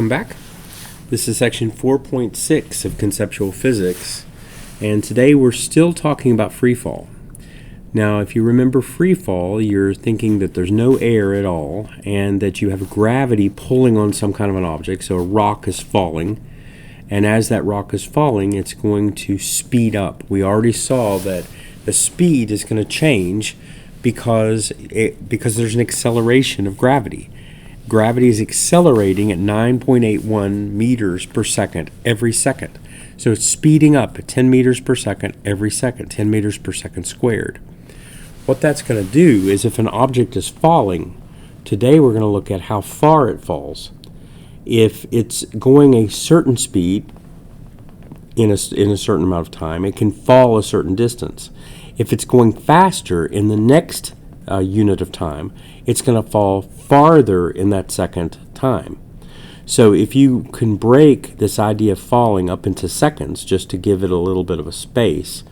Welcome back. This is section 4.6 of conceptual physics, and today we're still talking about free fall. Now, if you remember free fall, you're thinking that there's no air at all and that you have gravity pulling on some kind of an object, so a rock is falling, and as that rock is falling, it's going to speed up. We already saw that the speed is going to change because there's an acceleration of gravity. Gravity is accelerating at 9.81 meters per second every second. So it's speeding up at 10 meters per second every second, 10 meters per second squared. What that's going to do is if an object is falling, today we're going to look at how far it falls. If it's going a certain speed in a certain amount of time, it can fall a certain distance. If it's going faster in the next unit of time, it's going to fall farther in that second time. So if you can break this idea of falling up into seconds, just to give it a little bit of a space,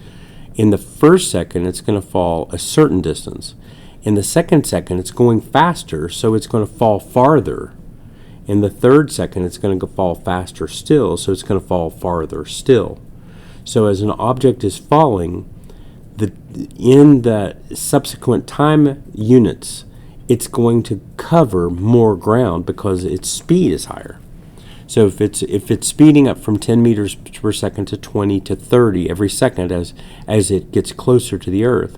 in the first second it's going to fall a certain distance. In the second second it's going faster, so it's going to fall farther. In the third second it's going to fall faster still, so it's going to fall farther still. So as an object is falling, in the subsequent time units, it's going to cover more ground because its speed is higher. So if it's speeding up from 10 meters per second to 20 to 30 every second as it gets closer to the Earth,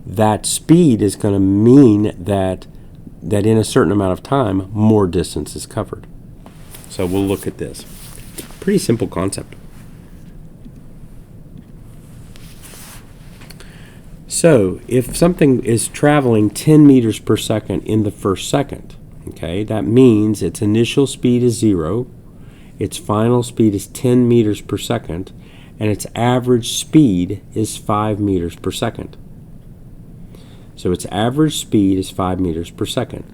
that speed is going to mean that in a certain amount of time, more distance is covered. So we'll look at this. Pretty simple concept. So if something is traveling 10 meters per second in the first second, okay, that means its initial speed is 0, its final speed is 10 meters per second, and its average speed is 5 meters per second. So its average speed is 5 meters per second.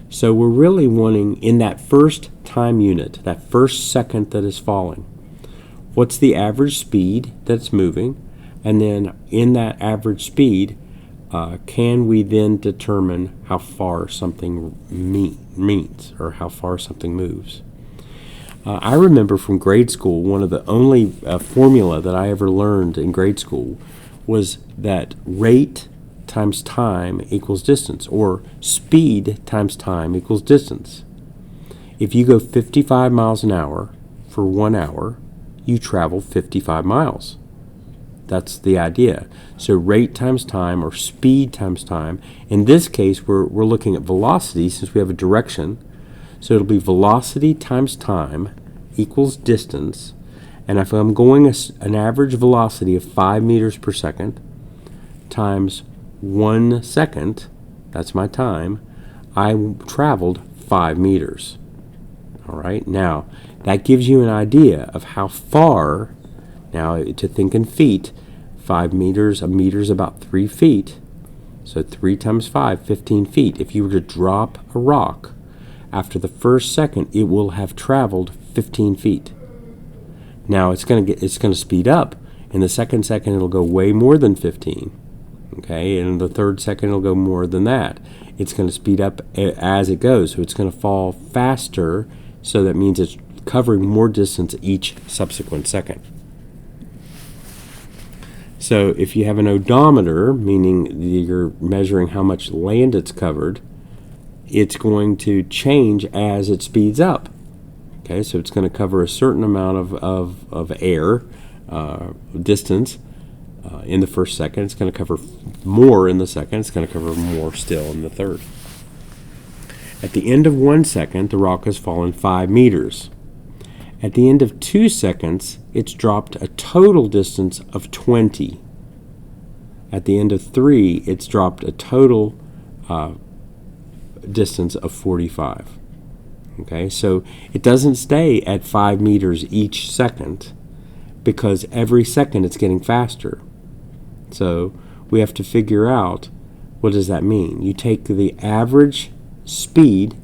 So we're really wanting, in that first time unit, that first second that is falling, what's the average speed that's moving? And then in that average speed, can we then determine how far something means or how far something moves? I remember from grade school, one of the only formula that I ever learned in grade school was that rate times time equals distance, or speed times time equals distance. If you go 55 miles an hour for 1 hour, you travel 55 miles. That's the idea. So rate times time, or speed times time. In this case, we're looking at velocity since we have a direction. So it'll be velocity times time equals distance. And if I'm going an average velocity of 5 meters per second times 1 second, that's my time, I traveled 5 meters. All right, now that gives you an idea of how far. Now, to think in feet, 5 meters, a meter is about 3 feet. So 3 times 5, 15 feet. If you were to drop a rock, after the first second, it will have traveled 15 feet. Now, it's going to speed up. In the second second, it'll go way more than 15. Okay, and in the third second, it'll go more than that. It's going to speed up as it goes. So it's going to fall faster, so that means it's covering more distance each subsequent second. So if you have an odometer, meaning you're measuring how much land it's covered, it's going to change as it speeds up. Okay, so it's going to cover a certain amount of air distance in the first second. It's going to cover more in the second. It's going to cover more still in the third. At the end of 1 second, the rock has fallen 5 meters. At the end of 2 seconds, it's dropped a total distance of 20. At the end of 3, it's dropped a total distance of 45. Okay, so it doesn't stay at 5 meters each second because every second it's getting faster. So we have to figure out, what does that mean? You take the average speed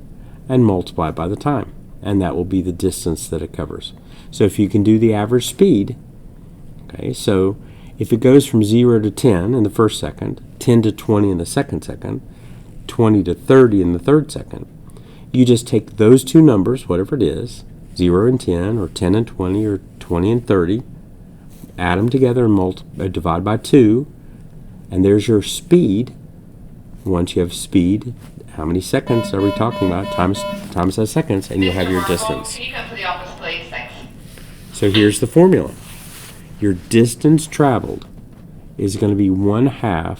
and multiply by the time, and that will be the distance that it covers. So if you can do the average speed, okay, so if it goes from 0 to 10 in the first second, 10 to 20 in the second second, 20 to 30 in the third second, you just take those two numbers, whatever it is, 0 and 10, or 10 and 20, or 20 and 30. Add them together and divide by 2, and there's your speed. Once you have speed, how many seconds are we talking about? Times that seconds, and you'll have your distance. Can you come to the office, please? Thanks. So here's the formula. Your distance traveled is going to be 1/2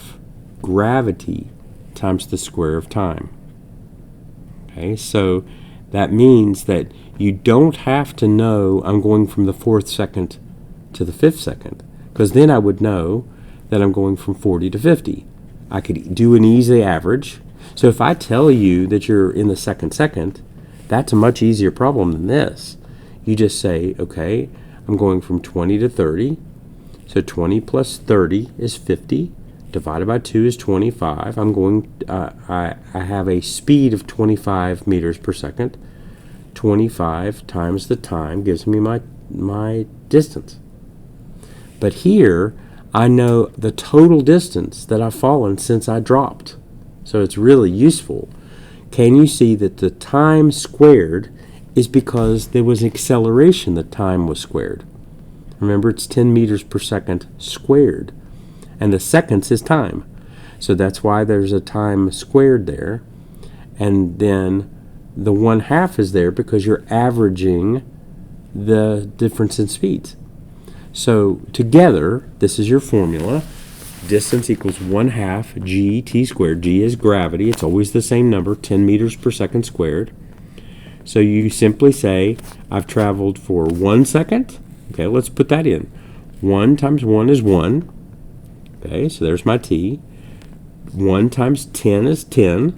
gravity times the square of time. Okay, so that means that you don't have to know I'm going from the 4th second to the 5th second, because then I would know that I'm going from 40 to 50. I could do an easy average. So if I tell you that you're in the 2nd second, that's a much easier problem than this. You just say, okay, I'm going from 20 to 30. So 20 plus 30 is 50. Divided by 2 is 25. I have a speed of 25 meters per second. 25 times the time gives me my distance. But here, I know the total distance that I've fallen since I dropped. So it's really useful. Can you see that the time squared is because there was acceleration, the time was squared. Remember, it's 10 meters per second squared. And the seconds is time. So that's why there's a time squared there. And then the 1/2 is there because you're averaging the difference in speeds. So together, this is your formula. Distance equals 1/2 gt squared. G is gravity. It's always the same number, 10 meters per second squared. So you simply say, I've traveled for 1 second. Okay, let's put that in. 1 times 1 is 1. Okay, so there's my t. 1 times 10 is 10.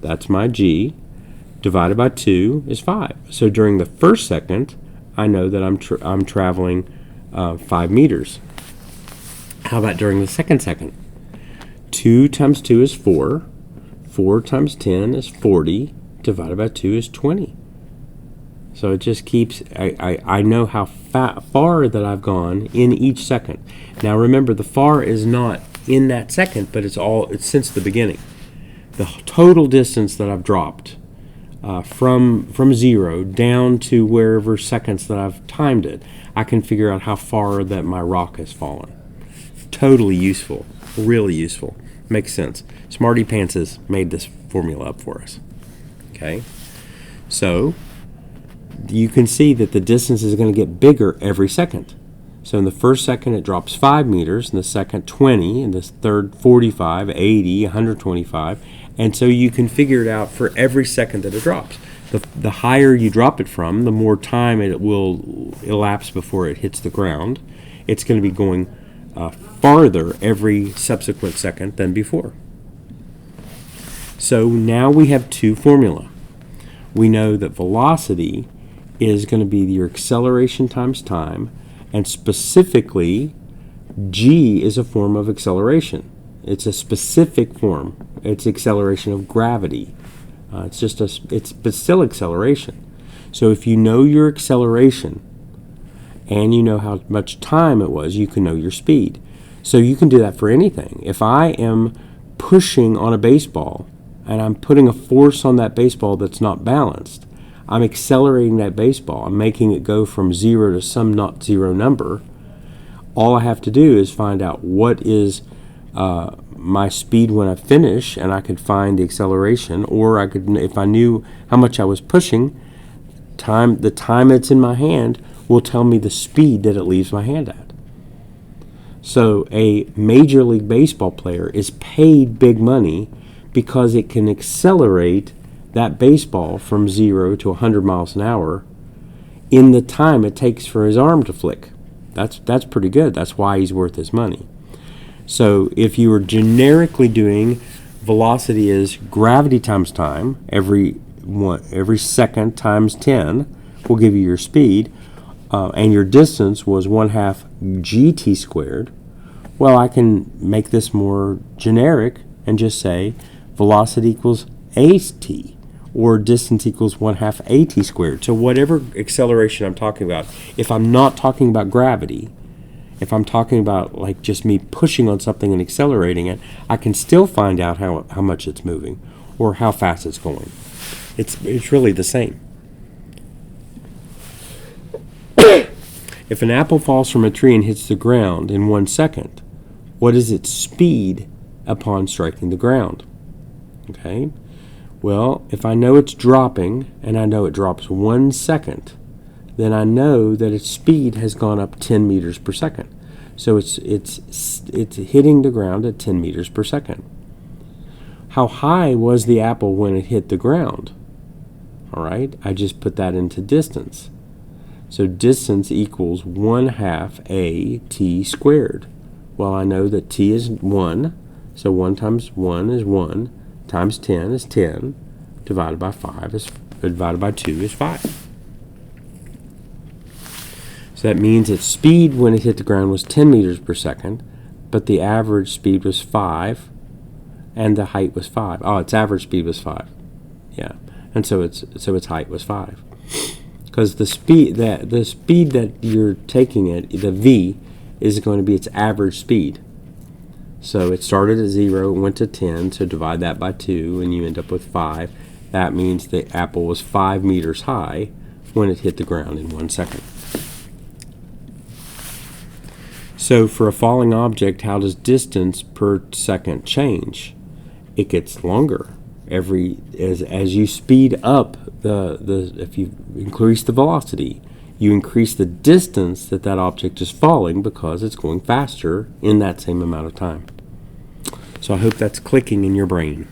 That's my g. Divided by 2 is 5. So during the 1st second, I know that I'm traveling 5 meters. How about during the 2nd second? 2 times 2 is 4. 4 times 10 is 40. Divided by 2 is 20. So it just keeps, I know how far that I've gone in each second. Now remember, the far is not in that second, but it's since the beginning. The total distance that I've dropped from 0 down to wherever seconds that I've timed it, I can figure out how far that my rock has fallen. Totally useful, really useful. Makes sense. Smarty Pants made this formula up for us. Okay, so you can see that the distance is going to get bigger every second. So in the 1st second it drops 5 meters, in the 2nd 20, in the 3rd 45, 80, 125, and so you can figure it out for every second that it drops. The higher you drop it from, the more time it will elapse before it hits the ground. It's going to be going farther every subsequent second than before. So now we have two formula. We know that velocity is going to be your acceleration times time, and specifically g is a form of acceleration. It's a specific form. It's acceleration of gravity. But still acceleration. So if you know your acceleration and you know how much time it was, you can know your speed. So you can do that for anything. If I am pushing on a baseball and I'm putting a force on that baseball that's not balanced, I'm accelerating that baseball. I'm making it go from 0 to some not zero number. All I have to do is find out what is my speed when I finish, and I could find the acceleration, or I could, if I knew how much I was pushing, the time that's in my hand will tell me the speed that it leaves my hand at. So a Major League Baseball player is paid big money because it can accelerate that baseball from 0 to 100 miles an hour in the time it takes for his arm to flick. That's pretty good. That's why he's worth his money. So if you were generically doing velocity is gravity times time, every second times 10 will give you your speed, and your distance was 1/2 gt squared, well, I can make this more generic and just say velocity equals at, or distance equals 1/2 at squared. So whatever acceleration I'm talking about, if I'm not talking about gravity, if I'm talking about like just me pushing on something and accelerating it, I can still find out how much it's moving or how fast it's going. It's really the same. If an apple falls from a tree and hits the ground in 1 second, what is its speed upon striking the ground? Okay, well, if I know it's dropping and I know it drops 1 second, then I know that its speed has gone up 10 meters per second. So it's hitting the ground at 10 meters per second. How high was the apple when it hit the ground? All right, I just put that into distance. So distance equals 1/2 AT squared. Well, I know that T is 1, so 1 times 1 is 1, times 10 is 10, divided by 2 is 5. So that means its speed when it hit the ground was 10 meters per second, but the average speed was 5, and the height was 5. Oh, its average speed was 5. Yeah, and so its height was 5. Because the speed that you're taking it, the v, is going to be its average speed. So it started at 0, went to 10, so divide that by 2, and you end up with 5. That means the apple was 5 meters high when it hit the ground in 1 second. So for a falling object, how does distance per second change? It gets longer. As you speed up if you increase the velocity, you increase the distance that object is falling because it's going faster in that same amount of time. So I hope that's clicking in your brain.